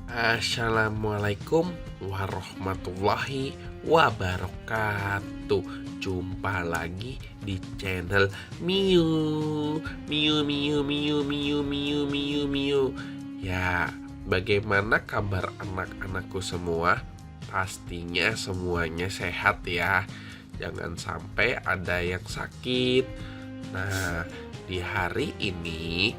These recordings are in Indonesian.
Assalamualaikum warahmatullahi wabarakatuh. Jumpa lagi di channel Miu Miu Miu Miu Miu Miu Miu Miu. Ya, bagaimana kabar anak-anakku semua? Pastinya semuanya sehat ya. Jangan sampai ada yang sakit. Nah, di hari ini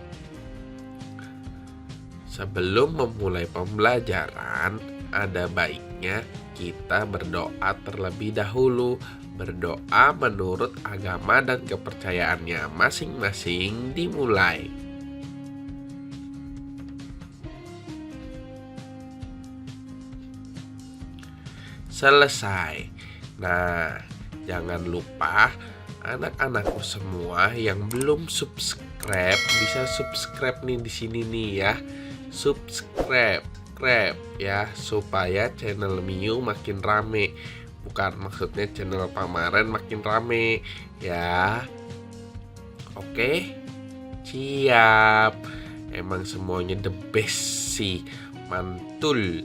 sebelum memulai pembelajaran, ada baiknya kita berdoa terlebih dahulu. Berdoa menurut agama dan kepercayaannya masing-masing dimulai. Selesai. Nah, jangan lupa anak-anakku semua yang belum subscribe bisa subscribe nih di sini nih ya. Subscribe ya, supaya channel Miu makin rame. Bukan maksudnya channel Pamaren makin rame ya. Oke, siap. Emang semuanya the best sih, mantul.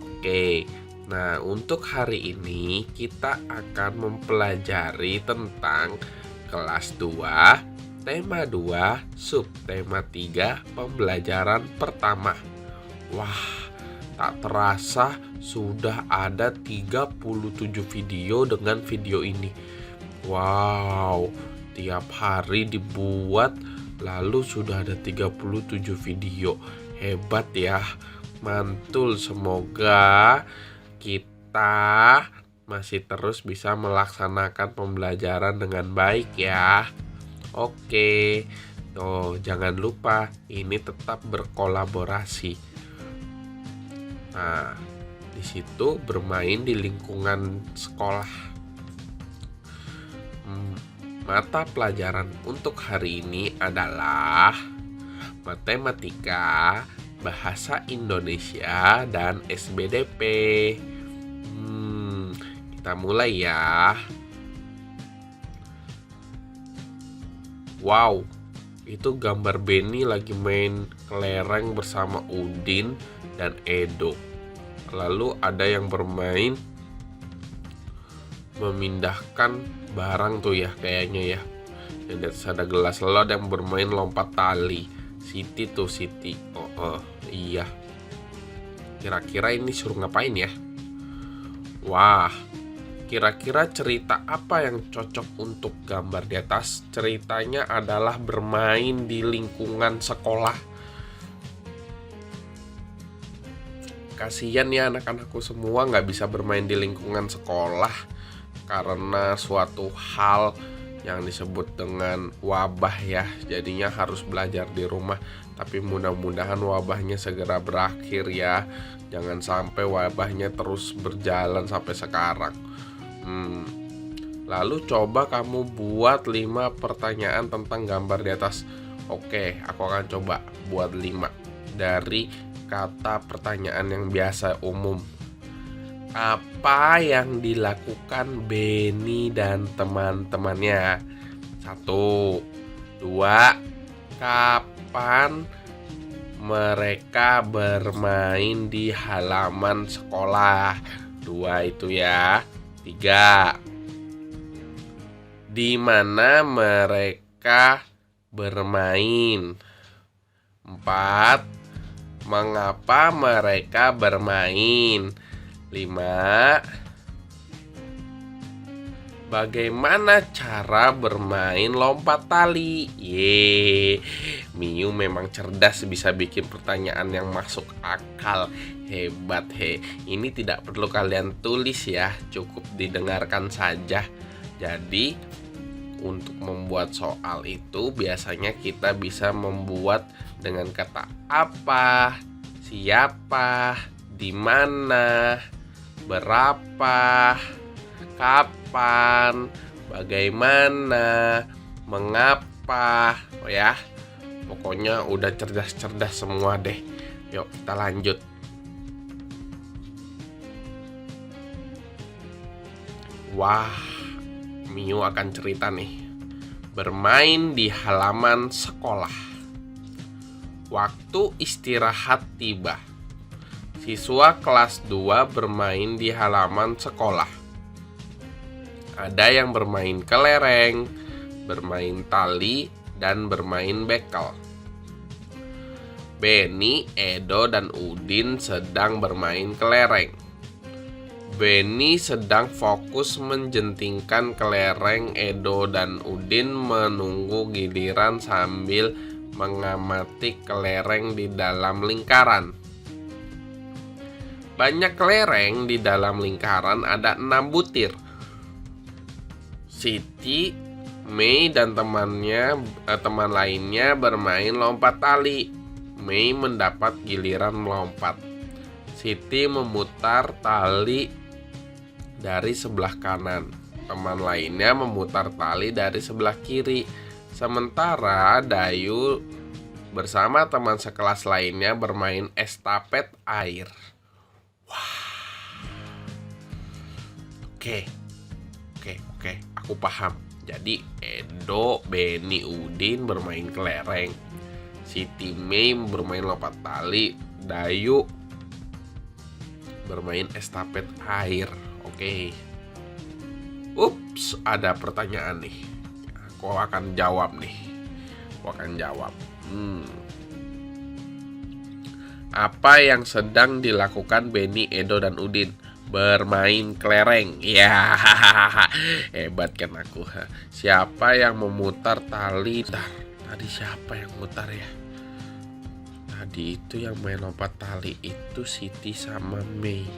Oke, nah untuk hari ini kita akan mempelajari tentang kelas 2, tema 2, subtema 3, pembelajaran pertama. Wah, tak terasa sudah ada 37 video dengan video ini. Wow, tiap hari dibuat lalu sudah ada 37 video. Hebat ya, mantul. Semoga kita masih terus bisa melaksanakan pembelajaran dengan baik ya. Oke, jangan lupa ini tetap berkolaborasi. Nah, di situ bermain di lingkungan sekolah. Mata pelajaran untuk hari ini adalah matematika, bahasa Indonesia, dan SBDP. Kita mulai ya. Wow, itu gambar Benny lagi main kelereng bersama Udin dan Edo. Lalu ada yang bermain memindahkan barang tuh ya kayaknya ya. Dan di atas ada gelas. Lalu ada yang bermain lompat tali. Siti. Iya. Kira-kira ini suruh ngapain ya? Wah, kira-kira cerita apa yang cocok untuk gambar di atas? Ceritanya adalah bermain di lingkungan sekolah. Kasian ya anak-anakku semua gak bisa bermain di lingkungan sekolah karena suatu hal yang disebut dengan wabah ya. Jadinya harus belajar di rumah. Tapi mudah-mudahan wabahnya segera berakhir ya. Jangan sampai wabahnya terus berjalan sampai sekarang. Lalu coba kamu buat 5 pertanyaan tentang gambar di atas. Oke, aku akan coba buat 5 dari kata pertanyaan yang biasa umum. Apa yang dilakukan Benny dan teman-temannya? 1, 2, kapan mereka bermain di halaman sekolah? 2 itu ya. 3, di mana mereka bermain? 4, mengapa mereka bermain? 5, bagaimana cara bermain lompat tali? Miu memang cerdas, bisa bikin pertanyaan yang masuk akal. Hebat he. Ini tidak perlu kalian tulis ya, cukup didengarkan saja. Jadi untuk membuat soal itu biasanya kita bisa membuat dengan kata apa, siapa, di mana, berapa, kapan, bagaimana, mengapa. Oh ya, pokoknya udah cerdas-cerdas semua deh. Yuk kita lanjut. Wah, Miu akan cerita nih. Bermain di halaman sekolah. Waktu istirahat tiba. Siswa kelas 2 bermain di halaman sekolah. Ada yang bermain kelereng, bermain tali, dan bermain bekel. Beni, Edo, dan Udin sedang bermain kelereng. Beni sedang fokus menjentingkan kelereng. Edo dan Udin menunggu giliran sambil mengamati kelereng di dalam lingkaran. Banyak kelereng di dalam lingkaran, ada 6 butir. Siti, Mei, dan teman lainnya bermain lompat tali. Mei mendapat giliran melompat. Siti memutar tali dari sebelah kanan. Teman lainnya memutar tali dari sebelah kiri. Sementara Dayu bersama teman sekelas lainnya bermain estafet air. Oke, aku paham. Jadi Edo, Beni, Udin bermain kelereng, Siti, Mei bermain lompat tali, Dayu bermain estafet air. Oke. Ups, ada pertanyaan nih. Aku akan jawab nih. Apa yang sedang dilakukan Beni, Edo, dan Udin? Bermain kelereng. Ya, hebat kan aku. Siapa yang memutar tali? Tadi siapa yang mutar ya? Tadi itu yang main lompat tali itu Siti sama Mei.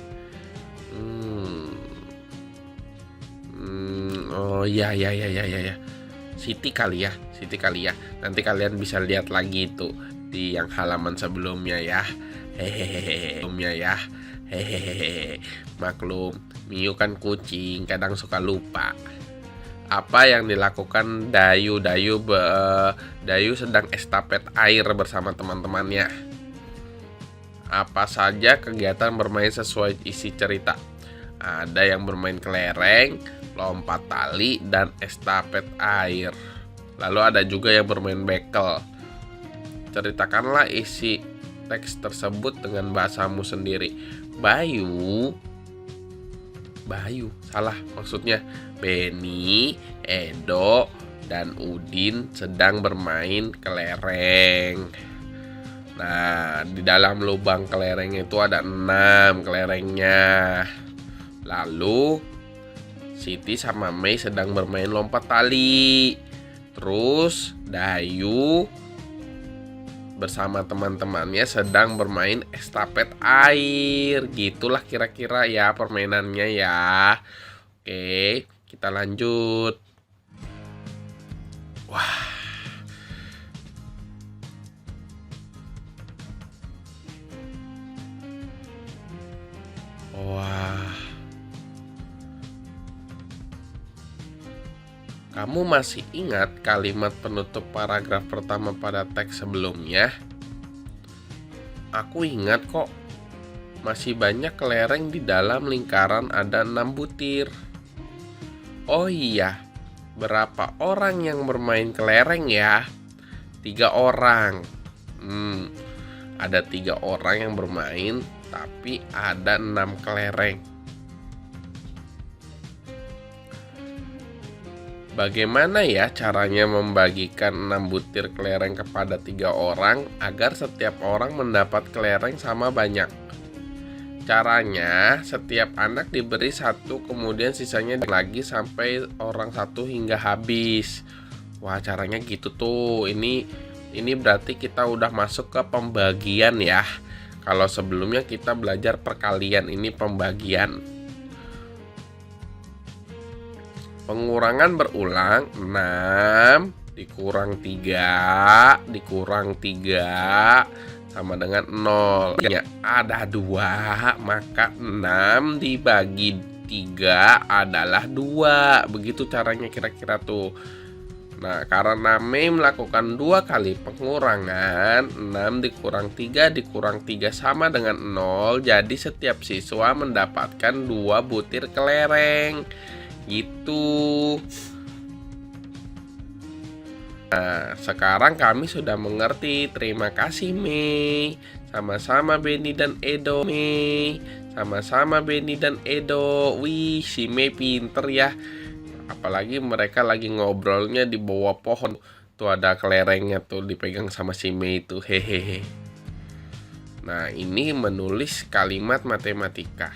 Oh ya. Siti kali ya. Nanti kalian bisa lihat lagi itu di yang halaman sebelumnya ya. Maklum, Miu kan kucing, kadang suka lupa. Apa yang dilakukan Dayu? Dayu sedang estafet air bersama teman-temannya. Apa saja kegiatan bermain sesuai isi cerita? Ada yang bermain kelereng, lompat tali, dan estafet air. Lalu ada juga yang bermain bekel. Ceritakanlah isi teks tersebut dengan bahasamu sendiri. Bayu, salah maksudnya. Beni, Edo, dan Udin sedang bermain kelereng. Nah, di dalam lubang kelereng itu ada 6 kelerengnya. Lalu Siti sama Mei sedang bermain lompat tali. Terus Dayu bersama teman-temannya sedang bermain estafet air. Gitulah kira-kira ya permainannya ya. Oke, kita lanjut. Wah, kamu masih ingat kalimat penutup paragraf pertama pada teks sebelumnya? Aku ingat kok. Masih banyak kelereng di dalam lingkaran, ada 6 butir. Oh iya, berapa orang yang bermain kelereng ya? 3 orang. Ada 3 orang yang bermain, tapi ada 6 kelereng. Bagaimana ya caranya membagikan 6 butir kelereng kepada 3 orang agar setiap orang mendapat kelereng sama banyak? Caranya, setiap anak diberi 1, kemudian sisanya lagi sampai orang 1 hingga habis. Wah, caranya gitu tuh. Ini berarti kita udah masuk ke pembagian ya. Kalau sebelumnya kita belajar perkalian, ini pembagian. Pengurangan berulang, 6 dikurang 3 sama dengan 0. Ada 2, maka 6 dibagi 3 adalah 2. Begitu caranya kira-kira tuh. Nah, karena Mei melakukan 2 kali pengurangan, 6 dikurang 3 sama dengan 0. Jadi setiap siswa mendapatkan 2 butir kelereng. Gitu. Nah, sekarang kami sudah mengerti. Terima kasih, Mei. Sama-sama Benny dan Edo, Mei. Sama-sama Benny dan Edo. Wih, si Mei pinter ya. Apalagi mereka lagi ngobrolnya di bawah pohon. Tuh ada kelerengnya tuh dipegang sama si Mei itu. Hehehe. Nah, ini menulis kalimat matematika.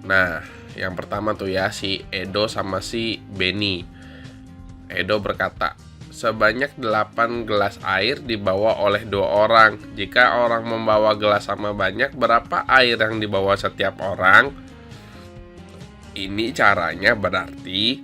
Nah, yang pertama tuh ya, si Edo sama si Benny. Edo berkata, sebanyak 8 gelas air dibawa oleh 2 orang. Jika orang membawa gelas sama banyak, berapa air yang dibawa setiap orang? Ini caranya berarti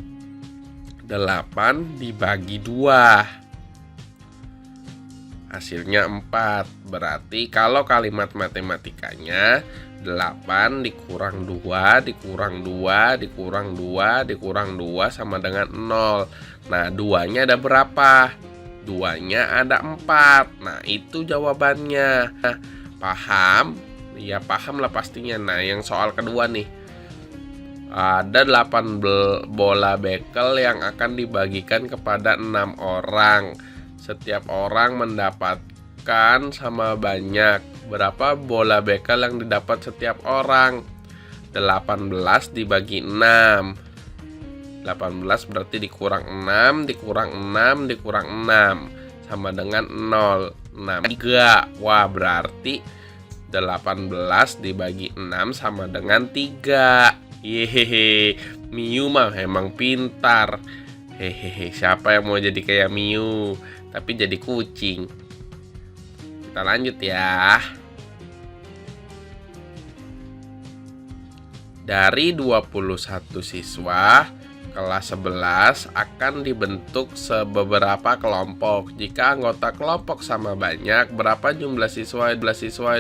8 dibagi 2. Hasilnya 4. Berarti kalau kalimat matematikanya 8 dikurang 2 dikurang 2 dikurang 2 dikurang 2 sama dengan 0. Nah, 2-nya ada berapa? 2-nya ada 4. Nah, itu jawabannya. Nah, paham? Ya, paham lah pastinya. Nah, yang soal kedua nih. Ada 8 bola bekel yang akan dibagikan kepada 6 orang. Setiap orang mendapatkan sama banyak. Berapa bola bekel yang didapat setiap orang? 18 dibagi 6. 18 berarti dikurang 6, dikurang 6, dikurang 6 sama dengan 0. 3. Wah, berarti 18 dibagi 6 sama dengan 3. Yehehe, Miu mah emang pintar. Hehehe, siapa yang mau jadi kayak Miu? Tapi jadi kucing. Kita lanjut ya. Dari 21 siswa, kelas 11 akan dibentuk beberapa kelompok. Jika anggota kelompok sama banyak, berapa jumlah siswa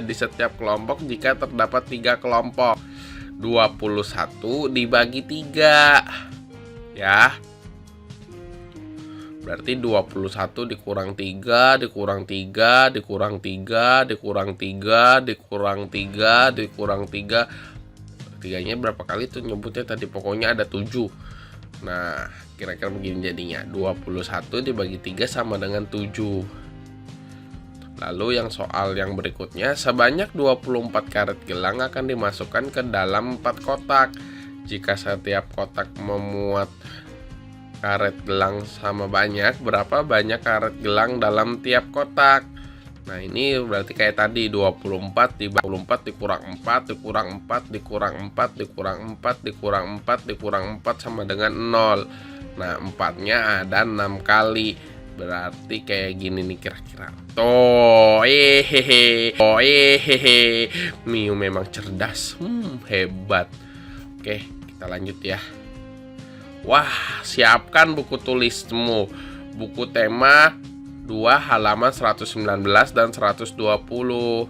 di setiap kelompok jika terdapat 3 kelompok? 21 dibagi 3. Ya. Berarti 21 dikurang 3, dikurang 3, dikurang 3, dikurang 3, dikurang 3, dikurang 3. Tiganya berapa kali tuh nyebutnya tadi? Pokoknya ada 7. Nah, kira-kira begini jadinya. 21 dibagi 3 sama dengan 7. Lalu yang soal yang berikutnya, sebanyak 24 karet gelang akan dimasukkan ke dalam 4 kotak. Jika setiap kotak memuat karet gelang sama banyak, berapa banyak karet gelang dalam tiap kotak? Nah, ini berarti kayak tadi 24 dikurang 4 dikurang 4 dikurang 4 dikurang 4 dikurang 4 dikurang 4 sama dengan 0. Nah, 4-nya ada 6 kali. Berarti kayak gini nih kira-kira. Miu memang cerdas. Hebat. Oke, kita lanjut ya. Wah, siapkan buku tulismu. Buku tema 2 halaman 119 dan 120.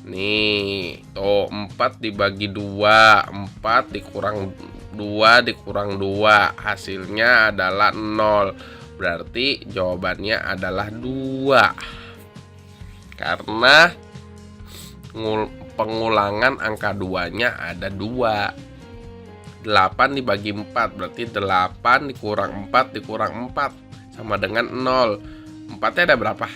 Nih, tuh 4 dibagi 2, 4 dikurang 2 dikurang 2, hasilnya adalah 0. Berarti jawabannya adalah 2. Karena pengulangan angka 2-nya ada 2. 8 dibagi 4 berarti 8 dikurang 4 dikurang 4 sama dengan 0. 4-nya ada berapa?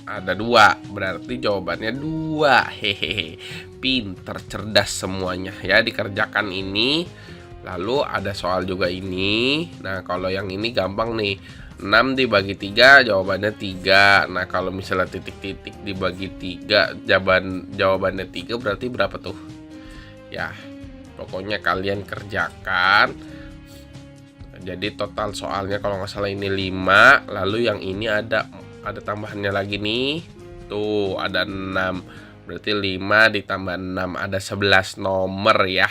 Ada 2. Berarti jawabannya 2. Hehehe. Pinter, cerdas semuanya ya dikerjakan ini. Lalu ada soal juga ini. Nah, kalau yang ini gampang nih. 6 dibagi 3 jawabannya 3. Nah, kalau misalnya titik-titik dibagi 3 jawabannya 3 berarti berapa tuh? Ya, pokoknya kalian kerjakan. Jadi total soalnya kalau nggak salah ini 5. Lalu yang ini ada tambahannya lagi nih. Tuh, ada 6. Berarti 5 ditambah 6 ada 11 nomor ya.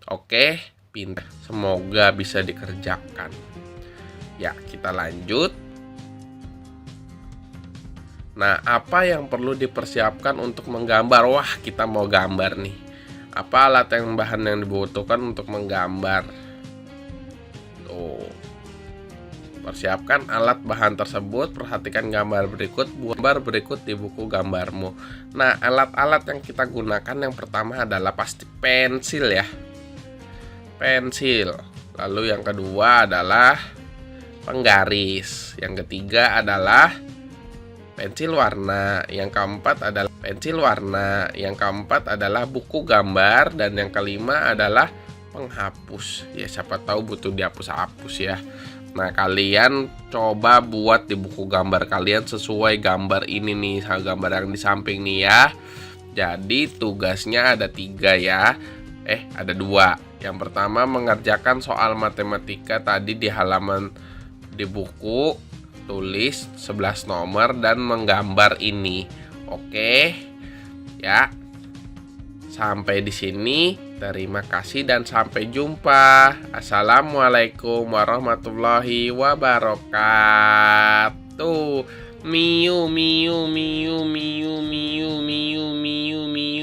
Oke, pintar. Semoga bisa dikerjakan. Ya, kita lanjut. Nah, apa yang perlu dipersiapkan untuk menggambar? Wah, kita mau gambar nih. Apa alat yang bahan yang dibutuhkan untuk menggambar? Tuh. Persiapkan alat bahan tersebut. Perhatikan gambar berikut di buku gambarmu. Nah, alat-alat yang kita gunakan yang pertama adalah pasti pensil ya. Pensil. Lalu yang kedua adalah penggaris. Yang ketiga adalah pensil warna. Yang keempat adalah pensil warna. Yang keempat adalah buku gambar. Dan yang kelima adalah penghapus. Ya, siapa tahu butuh dihapus-hapus ya. Nah, kalian coba buat di buku gambar kalian sesuai gambar ini nih, gambar yang di samping nih ya. Jadi tugasnya ada 3 ya. Ada 2. Yang pertama mengerjakan soal matematika tadi di halaman di buku, tulis 11 nomor dan menggambar ini. Oke. Ya. Sampai di sini. Terima kasih dan sampai jumpa. Assalamualaikum warahmatullahi wabarakatuh. Miu miu miu miu miu miu miu miu.